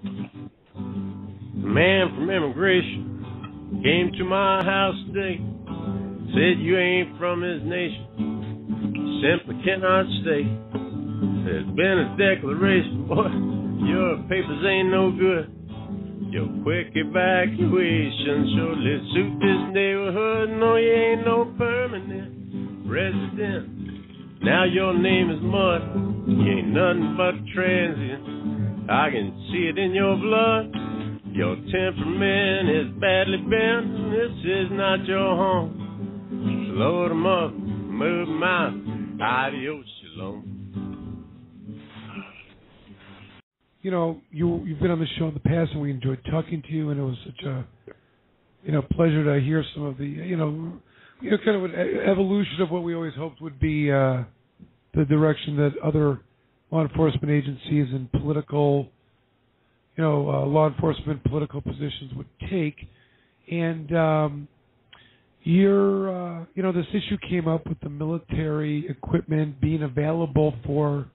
A man from immigration came to my house today, said you ain't from his nation, you simply cannot stay. There's been a declaration, boy, your papers ain't no good. Your quick evacuation surely suit this neighborhood. No, you ain't no permanent resident. Now your name is mud. You ain't nothing but a transient. I can see it in your blood. Your temperament is badly bent. This is not your home. Load 'em up, move 'em out. Adios, shalom. You know, you've been on the show in the past, and we enjoyed talking to you, and it was such a, pleasure to hear some of the, kind of an evolution of what we always hoped would be the direction that other law enforcement agencies and political, law enforcement political positions would take. And this issue came up with the military equipment being available for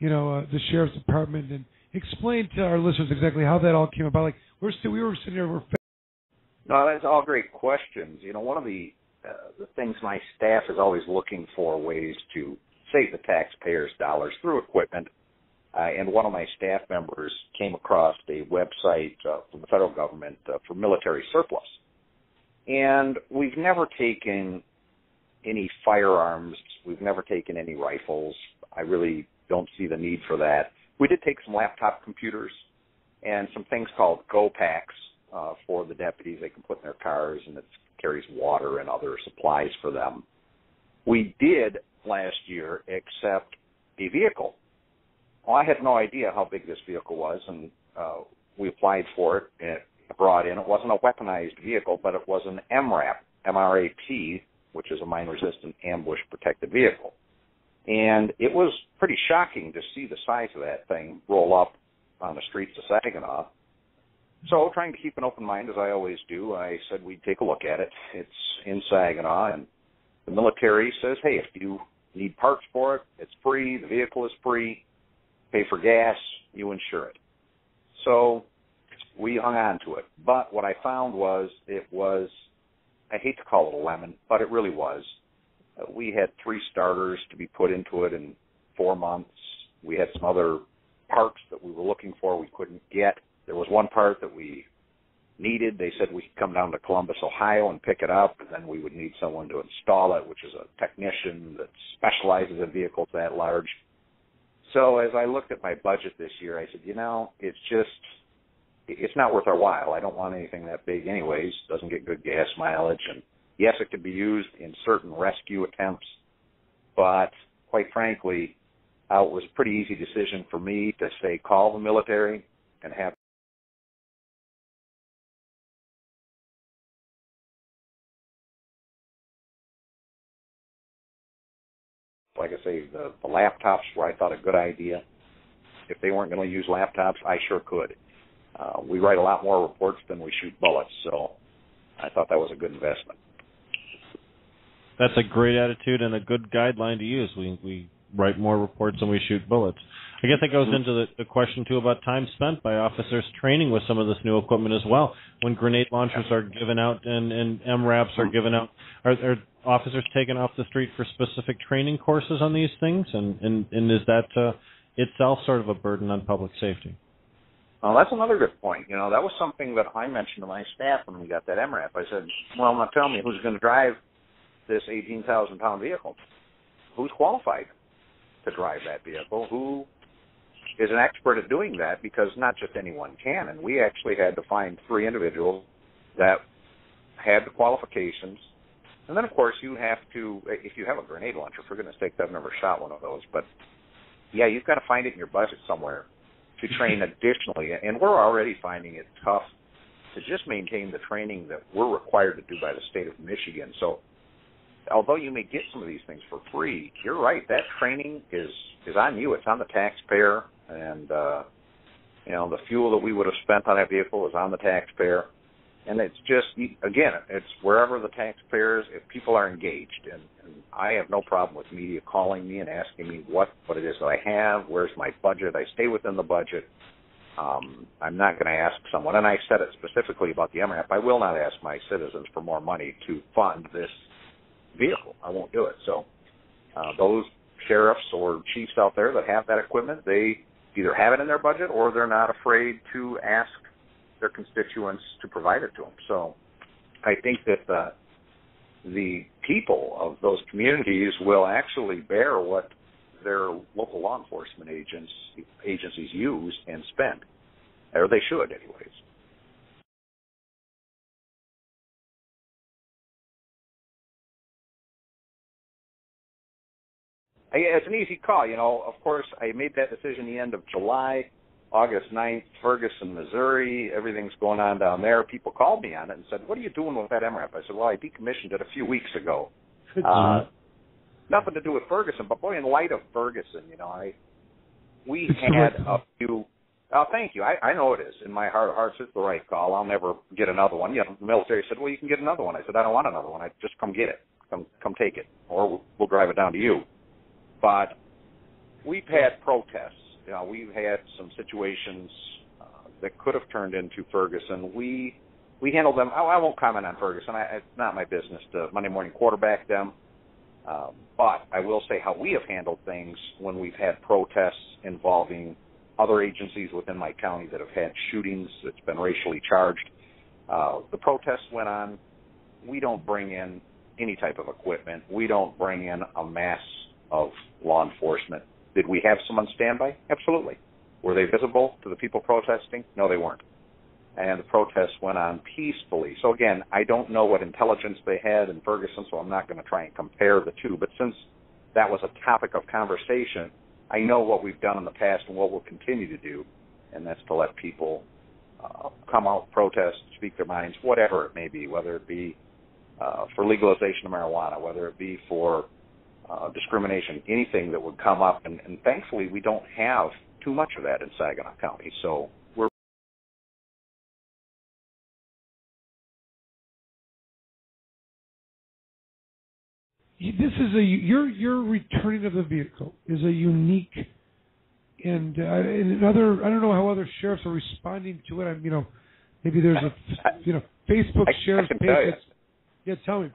the sheriff's department, and explain to our listeners exactly how that all came about. Like we were sitting here. No, that's all great questions. One of the things my staff is always looking for ways to save the taxpayers' dollars through equipment. And one of my staff members came across a website from the federal government for military surplus. And we've never taken any firearms. We've never taken any rifles. I really don't see the need for that. We did take some laptop computers and some things called Go Packs for the deputies. They can put in their cars, and it carries water and other supplies for them. We did last year accept a vehicle. Well, I had no idea how big this vehicle was, and we applied for it, and it brought in. It wasn't a weaponized vehicle, but it was an MRAP, MRAP, which is a mine-resistant ambush protected vehicle. And it was pretty shocking to see the size of that thing roll up on the streets of Saginaw. So trying to keep an open mind, as I always do, I said we'd take a look at it. It's in Saginaw, and the military says, hey, if you need parts for it, it's free, the vehicle is free, pay for gas, you insure it. So we hung on to it. But what I found was I hate to call it a lemon, but it really was. We had 3 starters to be put into it in 4 months. We had some other parts that we were looking for we couldn't get. There was one part that we needed. They said we could come down to Columbus, Ohio and pick it up, and then we would need someone to install it, which is a technician that specializes in vehicles that large. So as I looked at my budget this year, I said, it's not worth our while. I don't want anything that big anyways. Doesn't get good gas mileage, and yes, it could be used in certain rescue attempts, but quite frankly, it was a pretty easy decision for me to say call the military and have. Like I say, the laptops were, I thought, a good idea. If they weren't going to use laptops, I sure could. We write a lot more reports than we shoot bullets, so I thought that was a good investment. That's a great attitude and a good guideline to use. We write more reports than we shoot bullets. I guess that goes into the question, too, about time spent by officers training with some of this new equipment as well. When grenade launchers are given out and MRAPs are given out, are officers taken off the street for specific training courses on these things? And is that itself sort of a burden on public safety? Well, that's another good point. That was something that I mentioned to my staff when we got that MRAP. I said, well, now tell me, who's going to drive this 18,000-pound vehicle? Who's qualified to drive that vehicle? Who is an expert at doing that? Because not just anyone can. And we actually had to find 3 individuals that had the qualifications. And then, of course, you have to, if you have a grenade launcher, for goodness sake, I've never shot one of those. But, yeah, you've got to find it in your budget somewhere to train additionally. And we're already finding it tough to just maintain the training that we're required to do by the state of Michigan. So although you may get some of these things for free, you're right. That training is on you. It's on the taxpayer. And, the fuel that we would have spent on that vehicle is on the taxpayer. And it's just, again, it's wherever the taxpayers, if people are engaged. And I have no problem with media calling me and asking me what it is that I have, where's my budget. I stay within the budget. I'm not going to ask someone, and I said it specifically about the MRAP, I will not ask my citizens for more money to fund this vehicle. I won't do it. So those sheriffs or chiefs out there that have that equipment, they either have it in their budget or they're not afraid to ask their constituents to provide it to them. So I think that the people of those communities will actually bear what their local law enforcement agencies use and spend, or they should anyways. It's an easy call. Of course, I made that decision the end of July. August 9th, Ferguson, Missouri, everything's going on down there. People called me on it and said, what are you doing with that MRAP? I said, well, I decommissioned it a few weeks ago. Nothing to do with Ferguson, but boy, in light of Ferguson, we had a few. Oh, thank you. I know it is. In my heart of hearts, it's the right call. I'll never get another one. The military said, well, you can get another one. I said, I don't want another one. Just come get it. Come take it, or we'll drive it down to you. But we've had protests. We've had some situations that could have turned into Ferguson. We handled them. I won't comment on Ferguson. It's not my business to Monday morning quarterback them. But I will say how we have handled things when we've had protests involving other agencies within my county that have had shootings that's been racially charged. The protests went on. We don't bring in any type of equipment. We don't bring in a mass of law enforcement. Did we have some on standby? Absolutely. Were they visible to the people protesting? No, they weren't. And the protests went on peacefully. So, again, I don't know what intelligence they had in Ferguson, so I'm not going to try and compare the two. But since that was a topic of conversation, I know what we've done in the past and what we'll continue to do, and that's to let people come out, protest, speak their minds, whatever it may be, whether it be for legalization of marijuana, whether it be for discrimination, anything that would come up. And thankfully, we don't have too much of that in Saginaw County. So we're your returning of the vehicle is a unique and another. I don't know how other sheriffs are responding to it. Maybe there's a Facebook sheriff's page. Yeah, tell me.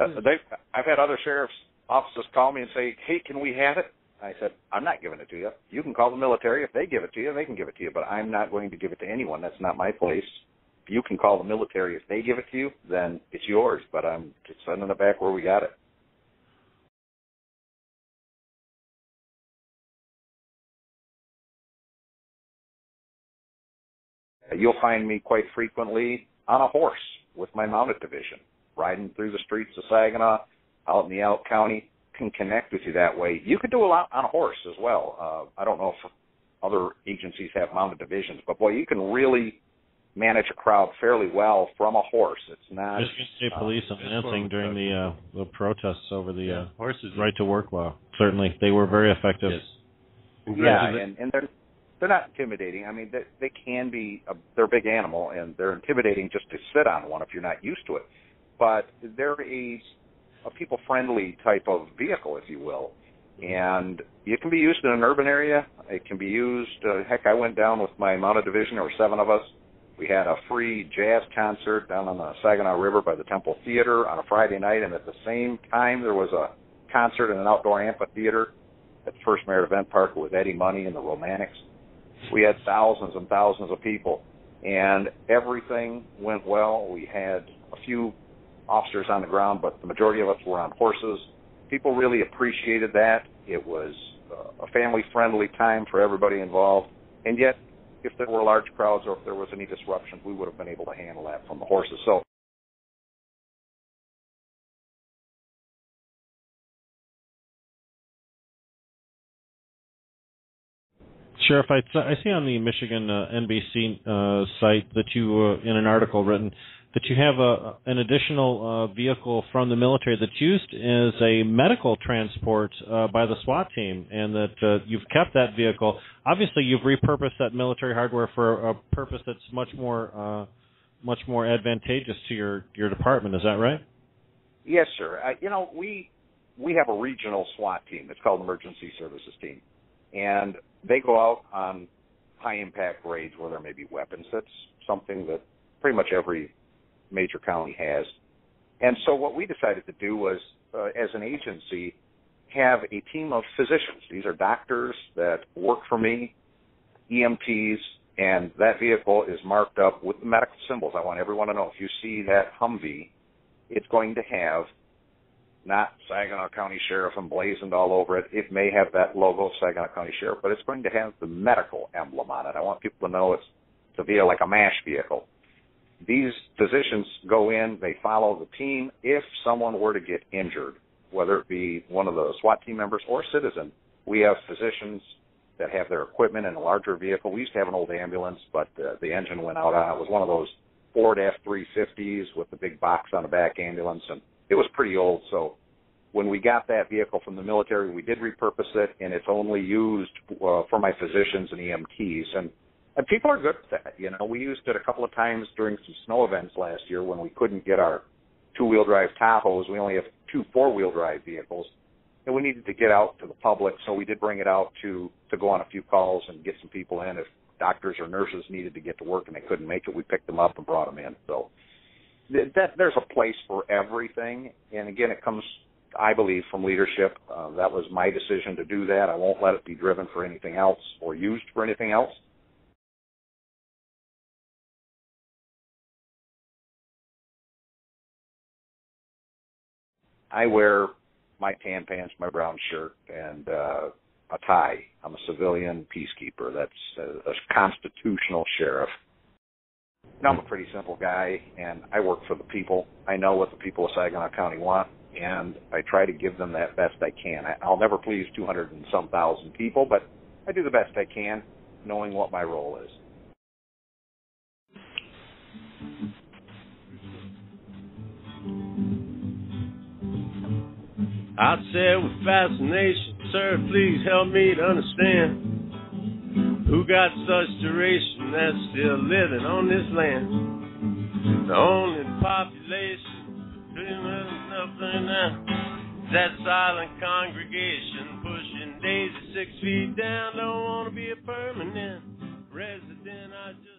I've had other sheriff's officers call me and say, hey, can we have it? I said, I'm not giving it to you. You can call the military. If they give it to you, they can give it to you, but I'm not going to give it to anyone. That's not my place. You can call the military. If they give it to you, then it's yours, but I'm just sending it back where we got it. You'll find me quite frequently on a horse with my mounted division, riding through the streets of Saginaw, out in the Elk County. Can connect with you that way. You could do a lot on a horse as well. I don't know if other agencies have mounted divisions, but boy, you can really manage a crowd fairly well from a horse. It's not Michigan State Police and Lansing during the protests over the right to work law. Certainly, they were very effective. Yes. Yeah, and they're not intimidating. I mean, they can be. They're a big animal, and they're intimidating just to sit on one if you're not used to it. But they're a people-friendly type of vehicle, if you will. And it can be used in an urban area. It can be used, I went down with my mounted division. There were 7 of us. We had a free jazz concert down on the Saginaw River by the Temple Theater on a Friday night, and at the same time there was a concert in an outdoor amphitheater at the First Merit Event Park with Eddie Money and the Romantics. We had thousands and thousands of people, and everything went well. We had a few officers on the ground, but the majority of us were on horses. People really appreciated that. It was a family-friendly time for everybody involved, and yet if there were large crowds or if there was any disruption, we would have been able to handle that from the horses. So Sheriff, I see on the Michigan NBC site that you, in an article written, that you have an additional vehicle from the military that's used as a medical transport by the SWAT team, and that you've kept that vehicle. Obviously, you've repurposed that military hardware for a purpose that's much more advantageous to your department. Is that right? Yes, sir. We have a regional SWAT team. It's called Emergency Services Team, and they go out on high-impact raids where there may be weapons. That's something that pretty much every major county has. And so what we decided to do was, as an agency, have a team of physicians. These are doctors that work for me, EMTs, and that vehicle is marked up with the medical symbols. I want everyone to know, if you see that Humvee, it's going to have not Saginaw County Sheriff emblazoned all over it. It may have that logo, Saginaw County Sheriff, but it's going to have the medical emblem on it. I want people to know it's a vehicle, like a MASH vehicle. These physicians go in, they follow the team. If someone were to get injured, whether it be one of the SWAT team members or a citizen, we have physicians that have their equipment in a larger vehicle. We used to have an old ambulance, but the engine went out on it. It was one of those Ford F-350s with the big box on the back ambulance, and it was pretty old. So when we got that vehicle from the military, we did repurpose it, and it's only used for my physicians and EMTs. And people are good at that. You know, we used it a couple of times during some snow events last year when we couldn't get our two-wheel drive Tahoes. We only have 2 four-wheel drive vehicles, and we needed to get out to the public, so we did bring it out to go on a few calls and get some people in. If doctors or nurses needed to get to work and they couldn't make it, we picked them up and brought them in. So there's a place for everything, and again, it comes, I believe, from leadership. That was my decision to do that. I won't let it be driven for anything else or used for anything else. I wear my tan pants, my brown shirt, and a tie. I'm a civilian peacekeeper. That's a constitutional sheriff. Now, I'm a pretty simple guy, and I work for the people. I know what the people of Saginaw County want, and I try to give them that best I can. I'll never please 200 and some thousand people, but I do the best I can, knowing what my role is. I said with fascination, sir, please help me to understand who got such duration that's still living on this land. The only population pretty much nothing now. That silent congregation pushing Daisy 6 feet down. Don't want to be a permanent resident. I just